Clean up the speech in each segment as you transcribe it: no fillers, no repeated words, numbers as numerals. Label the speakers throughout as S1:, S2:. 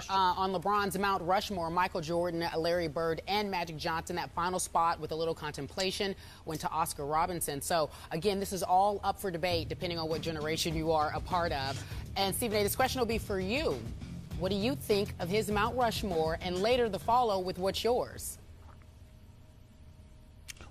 S1: on LeBron's Mount Rushmore, Michael Jordan, Larry Bird, and Magic Johnson. That final spot with a little contemplation went to Oscar Robertson. So, again, this is all up for debate depending on what generation you are a part of. And, Stephen A., this question will be for you. What do you think of his Mount Rushmore? And later the follow with what's yours?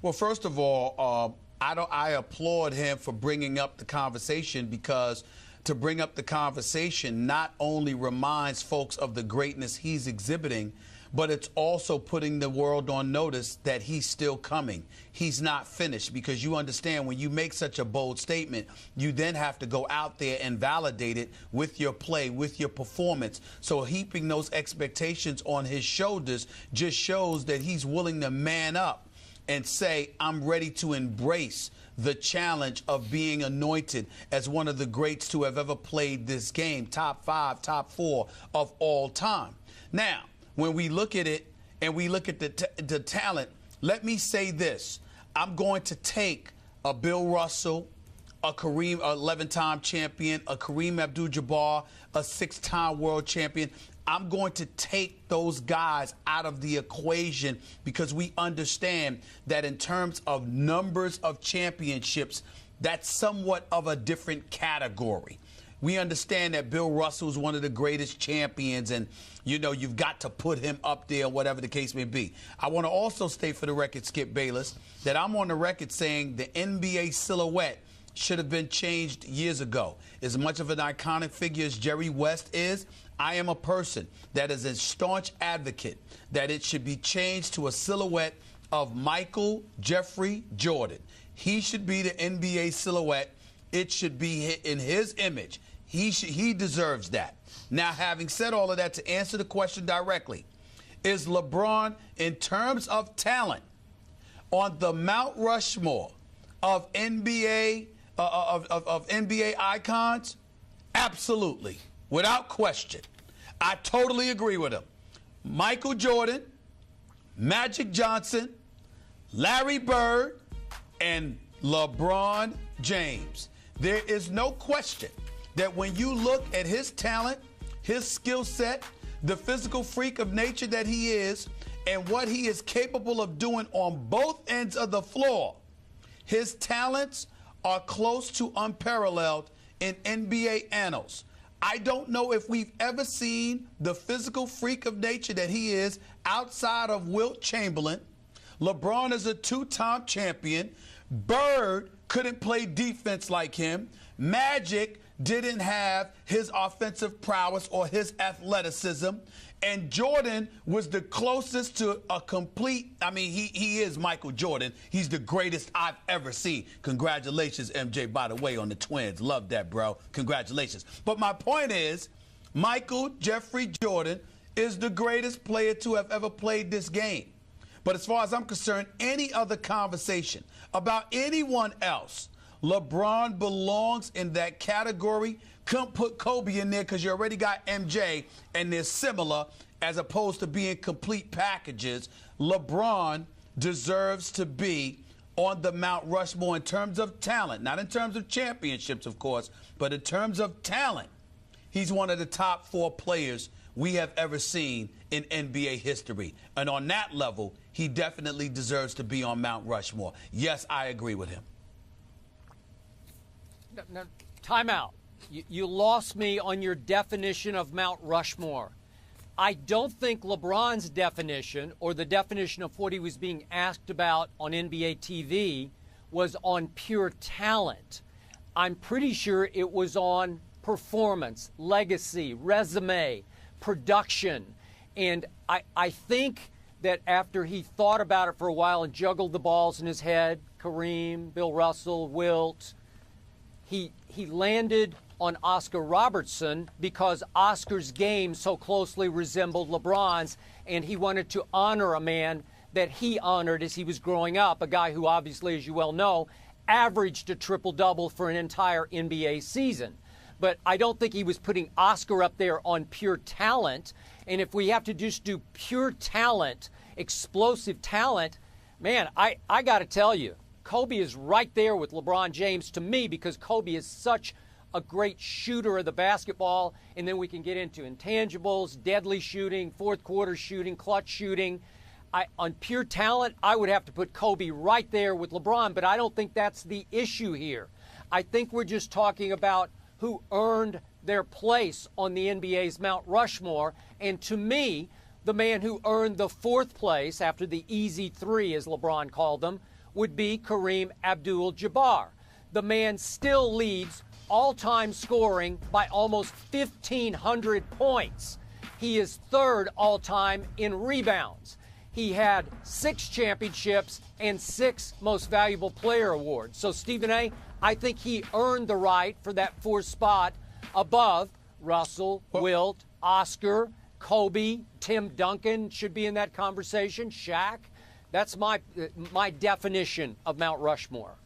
S2: Well, first of all, I applaud him for bringing up the conversation, because to bring up the conversation not only reminds folks of the greatness he's exhibiting, but it's also putting the world on notice that he's still coming. He's not finished, because you understand when you make such a bold statement, you then have to go out there and validate it with your play, with your performance. So heaping those expectations on his shoulders just shows that he's willing to man up and say, I'm ready to embrace the challenge of being anointed as one of the greats to have ever played this game, top 5, top 4 of all time. Now, when we look at it and we look at the talent, let me say this. I'm going to take a Bill Russell, a Kareem, 11-time champion, a Kareem Abdul-Jabbar, a 6-time world champion. I'm going to take those guys out of the equation, because we understand that in terms of numbers of championships, that's somewhat of a different category. We understand that Bill Russell is one of the greatest champions, and, you know, you've got to put him up there, whatever the case may be. I want to also state for the record, Skip Bayless, that I'm on the record saying the NBA silhouette should have been changed years ago. As much of an iconic figure as Jerry West is, I am a person that is a staunch advocate that it should be changed to a silhouette of Michael Jeffrey Jordan. He should be the NBA silhouette. It should be in his image. He deserves that. Now, having said all of that, to answer the question directly, is LeBron, in terms of talent, on the Mount Rushmore of NBA NBA icons? Absolutely, without question. I totally agree with him. Michael Jordan, Magic Johnson, Larry Bird, and LeBron James. There is no question that when you look at his talent, his skill set, the physical freak of nature that he is, and what he is capable of doing on both ends of the floor, his talents are close to unparalleled in NBA annals. I don't know if we've ever seen the physical freak of nature that he is outside of Wilt Chamberlain. LeBron is a 2-time champion. Bird couldn't play defense like him. Magic didn't have his offensive prowess or his athleticism. And Jordan was the closest to a complete, I mean, he is Michael Jordan. He's the greatest I've ever seen. Congratulations, MJ, by the way, on the twins. Love that, bro. Congratulations. But my point is, Michael Jeffrey Jordan is the greatest player to have ever played this game. But as far as I'm concerned, any other conversation about anyone else, LeBron belongs in that category. Couldn't put Kobe in there because you already got MJ, and they're similar as opposed to being complete packages. LeBron deserves to be on the Mount Rushmore in terms of talent, not in terms of championships, of course, but in terms of talent. He's one of the top 4 players we have ever seen in NBA history. And on that level, he definitely deserves to be on Mount Rushmore. Yes, I agree with him.
S3: Now, time out. You lost me on your definition of Mount Rushmore. I don't think LeBron's definition, or the definition of what he was being asked about on NBA TV, was on pure talent. I'm pretty sure it was on performance, legacy, resume, production. And I think that after he thought about it for a while and juggled the balls in his head, Kareem, Bill Russell, Wilt, he landed on Oscar Robertson because Oscar's game so closely resembled LeBron's, and he wanted to honor a man that he honored as he was growing up, a guy who obviously, as you well know, averaged a triple-double for an entire NBA season. But I don't think he was putting Oscar up there on pure talent. And if we have to just do pure talent, explosive talent, man, I got to tell you, Kobe is right there with LeBron James to me, because Kobe is such a great shooter of the basketball, and then we can get into intangibles, deadly shooting, fourth quarter shooting, clutch shooting. On pure talent, I would have to put Kobe right there with LeBron, but I don't think that's the issue here. I think we're just talking about who earned their place on the NBA's Mount Rushmore, and to me, the man who earned the fourth place after the easy three, as LeBron called them, would be Kareem Abdul-Jabbar. The man still leads all-time scoring by almost 1,500 points. He is third all-time in rebounds. He had 6 championships and 6 Most Valuable Player awards. So, Stephen A., I think he earned the right for that fourth spot above Russell, Wilt, Oscar, Kobe, Tim Duncan should be in that conversation, Shaq. That's my definition of Mount Rushmore.